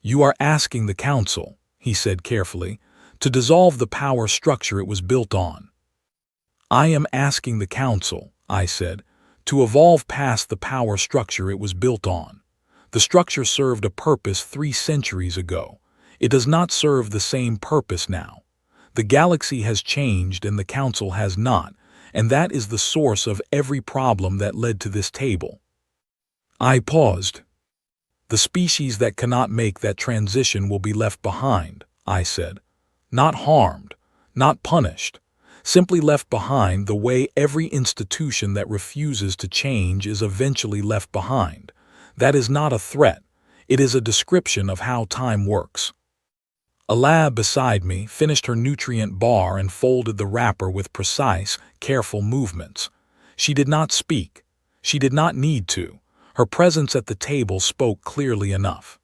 "You are asking the Council," he said carefully, "to dissolve the power structure it was built on." "I am asking the Council," I said, "to evolve past the power structure it was built on. The structure served a purpose 3 centuries ago. It does not serve the same purpose now. The galaxy has changed and the Council has not, and that is the source of every problem that led to this table. I paused. The species that cannot make that transition will be left behind, I said. Not harmed, not punished, simply left behind the way every institution that refuses to change is eventually left behind. That is not a threat. It is a description of how time works. A lab beside me finished her nutrient bar and folded the wrapper with precise, careful movements. She did not speak. She did not need to. Her presence at the table spoke clearly enough.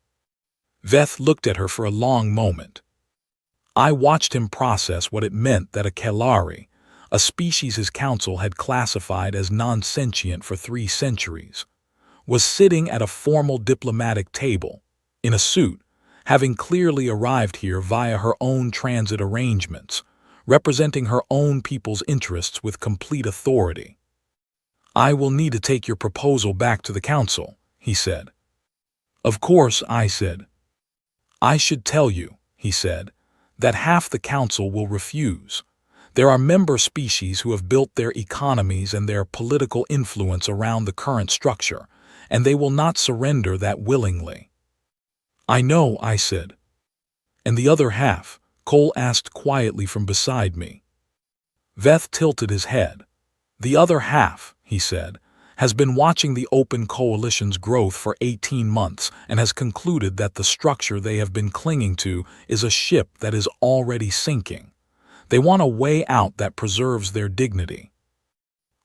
Veth looked at her for a long moment. I watched him process what it meant that a Kalari, a species his council had classified as non-sentient for 3 centuries, was sitting at a formal diplomatic table, in a suit, having clearly arrived here via her own transit arrangements, representing her own people's interests with complete authority. I will need to take your proposal back to the council, he said. Of course, I said. I should tell you, he said, that half the council will refuse. There are member species who have built their economies and their political influence around the current structure, and they will not surrender that willingly. I know, I said. And the other half? Cole asked quietly from beside me. Veth tilted his head. The other half, he said, has been watching the Open Coalition's growth for 18 months and has concluded that the structure they have been clinging to is a ship that is already sinking. They want a way out that preserves their dignity.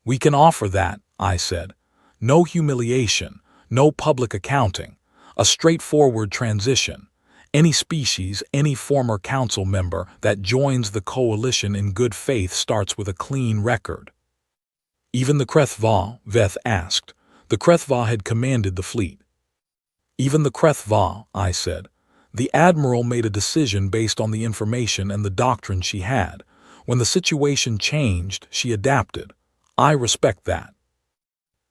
We can offer that, I said. No humiliation, no public accounting, a straightforward transition. Any species, any former council member that joins the coalition in good faith starts with a clean record. Even the Krethva, Veth asked. The Krethva had commanded the fleet. Even the Krethva, I said. The admiral made a decision based on the information and the doctrine she had. When the situation changed, she adapted. I respect that.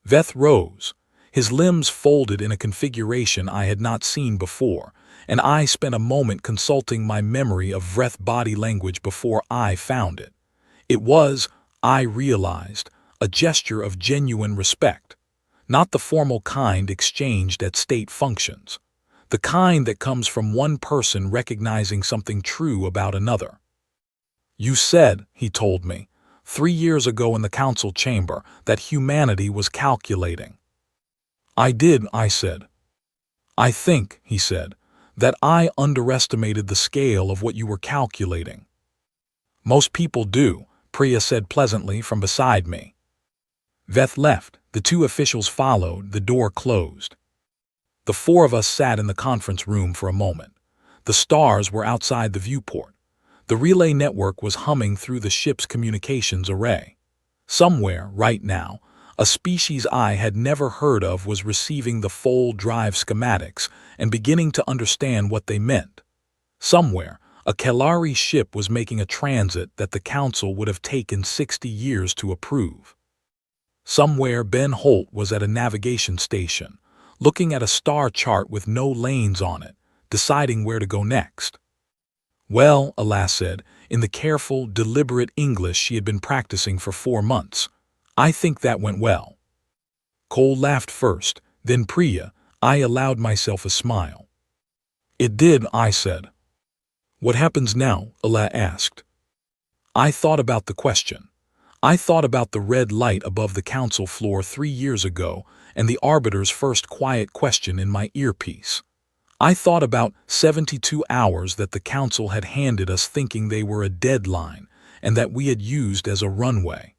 Veth rose. His limbs folded in a configuration I had not seen before, and I spent a moment consulting my memory of Vreth body language before I found it. It was, I realized, a gesture of genuine respect, not the formal kind exchanged at state functions, the kind that comes from one person recognizing something true about another. You said, he told me, 3 years ago in the council chamber, that humanity was calculating. I did, I said. I think, he said, that I underestimated the scale of what you were calculating. Most people do, Priya said pleasantly from beside me. Veth left, the 2 officials followed, the door closed. The 4 of us sat in the conference room for a moment. The stars were outside the viewport. The relay network was humming through the ship's communications array. Somewhere, right now, a species I had never heard of was receiving the full drive schematics and beginning to understand what they meant. Somewhere, a Kalari ship was making a transit that the council would have taken 60 years to approve. Somewhere Ben Holt was at a navigation station, looking at a star chart with no lanes on it, deciding where to go next. Well, Alas said, in the careful, deliberate English she had been practicing for 4 months. I think that went well. Cole laughed first, then Priya. I allowed myself a smile. It did, I said. What happens now? Ala asked. I thought about the question. I thought about the red light above the council floor 3 years ago and the arbiter's first quiet question in my earpiece. I thought about 72 hours that the council had handed us thinking they were a deadline and that we had used as a runway.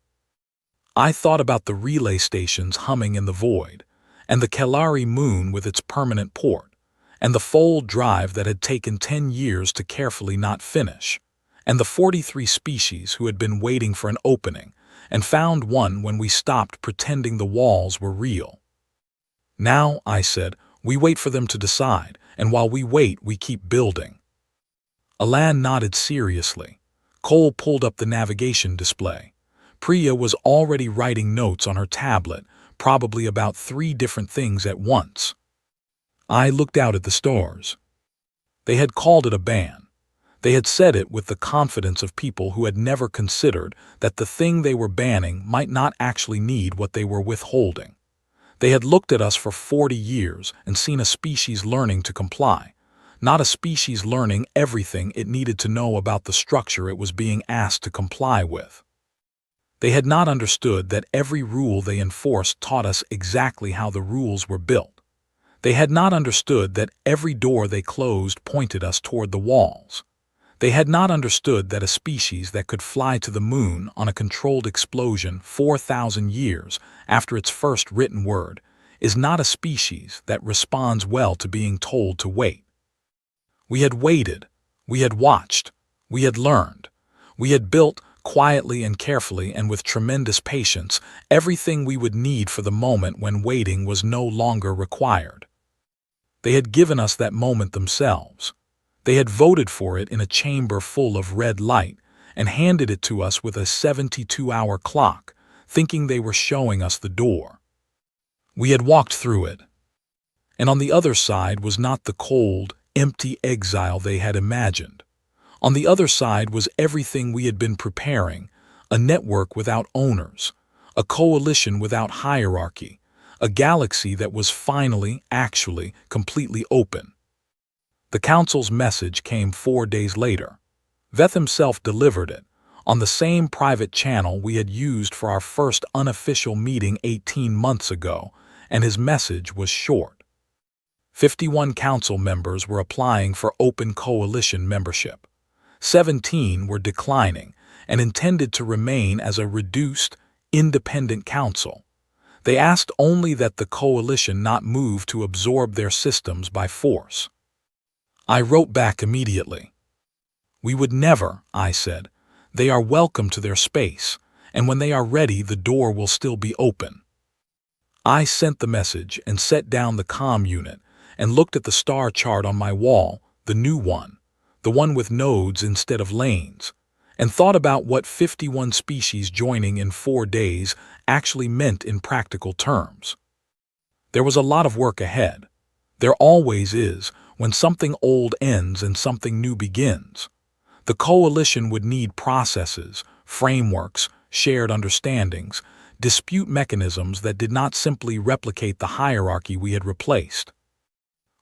I thought about the relay stations humming in the void, and the Kalari moon with its permanent port, and the fold drive that had taken 10 years to carefully not finish, and the 43 species who had been waiting for an opening and found one when we stopped pretending the walls were real. Now, I said, we wait for them to decide, and while we wait, we keep building. Alan nodded seriously. Cole pulled up the navigation display. Priya was already writing notes on her tablet, probably about 3 different things at once. I looked out at the stars. They had called it a ban. They had said it with the confidence of people who had never considered that the thing they were banning might not actually need what they were withholding. They had looked at us for 40 years and seen a species learning to comply, not a species learning everything it needed to know about the structure it was being asked to comply with. They had not understood that every rule they enforced taught us exactly how the rules were built. They had not understood that every door they closed pointed us toward the walls. They had not understood that a species that could fly to the moon on a controlled explosion 4,000 years after its first written word is not a species that responds well to being told to wait. We had waited, we had watched, we had learned, we had built quietly and carefully and with tremendous patience everything we would need for the moment when waiting was no longer required. They had given us that moment themselves. They had voted for it in a chamber full of red light and handed it to us with a 72-hour clock, thinking they were showing us the door. We had walked through it. And on the other side was not the cold, empty exile they had imagined. On the other side was everything we had been preparing, a network without owners, a coalition without hierarchy, a galaxy that was finally, actually, completely open. The Council's message came 4 days later. Veth himself delivered it, on the same private channel we had used for our first unofficial meeting 18 months ago, and his message was short. 51 Council members were applying for open coalition membership. 17 were declining and intended to remain as a reduced, independent council. They asked only that the coalition not move to absorb their systems by force. I wrote back immediately. We would never, I said. They are welcome to their space, and when they are ready the door will still be open. I sent the message and set down the comm unit and looked at the star chart on my wall, the new one, the one with nodes instead of lanes, and thought about what 51 species joining in 4 days actually meant in practical terms. There was a lot of work ahead. There always is when something old ends and something new begins. The coalition would need processes, frameworks, shared understandings, dispute mechanisms that did not simply replicate the hierarchy we had replaced.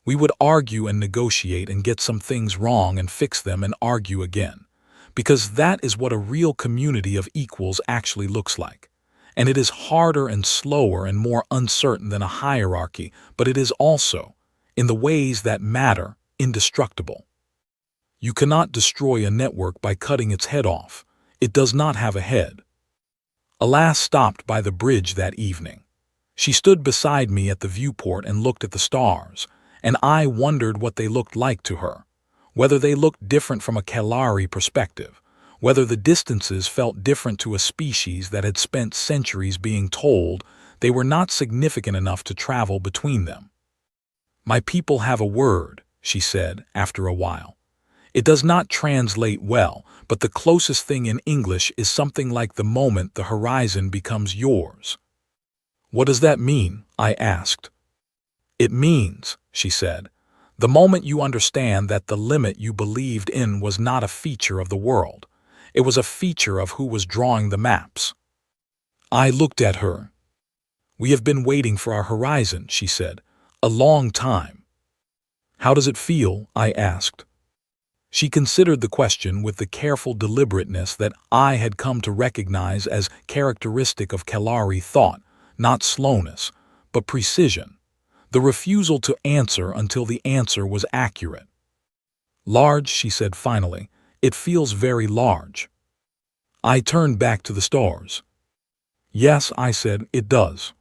We would argue and negotiate and get some things wrong and fix them and argue again, because that is what a real community of equals actually looks like. And it is harder and slower and more uncertain than a hierarchy, but it is also, in the ways that matter, indestructible. You cannot destroy a network by cutting its head off. It does not have a head. Alas stopped by the bridge that evening. She stood beside me at the viewport and looked at the stars, and I wondered what they looked like to her, whether they looked different from a Kalari perspective, whether the distances felt different to a species that had spent centuries being told they were not significant enough to travel between them. My people have a word, she said after a while. It does not translate well, but the closest thing in English is something like the moment the horizon becomes yours. What does that mean? I asked. It means, she said, the moment you understand that the limit you believed in was not a feature of the world. It was a feature of who was drawing the maps. I looked at her. We have been waiting for our horizon, she said, a long time. How does it feel? I asked. She considered the question with the careful deliberateness that I had come to recognize as characteristic of Kalari thought, not slowness, but precision. The refusal to answer until the answer was accurate. Large, she said finally. It feels very large. I turned back to the stars. Yes, I said, it does.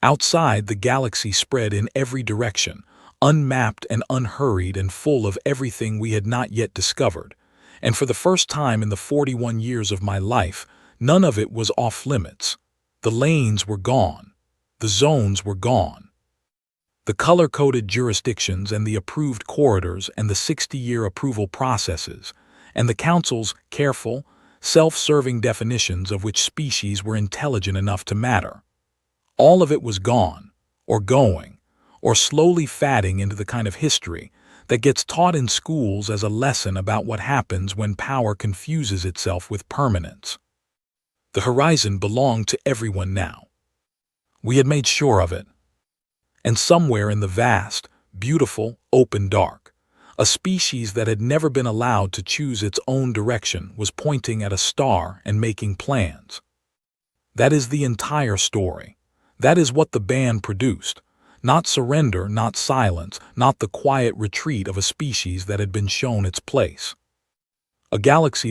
Outside, the galaxy spread in every direction, unmapped and unhurried and full of everything we had not yet discovered. And for the first time in the 41 years of my life, none of it was off limits. The lanes were gone. The zones were gone. The color-coded jurisdictions and the approved corridors and the 60-year approval processes, and the Council's careful, self-serving definitions of which species were intelligent enough to matter. All of it was gone, or going, or slowly fading into the kind of history that gets taught in schools as a lesson about what happens when power confuses itself with permanence. The horizon belonged to everyone now. We had made sure of it. And somewhere in the vast, beautiful, open dark, a species that had never been allowed to choose its own direction was pointing at a star and making plans. That is the entire story. That is what the band produced. Not surrender, not silence, not the quiet retreat of a species that had been shown its place. A galaxy that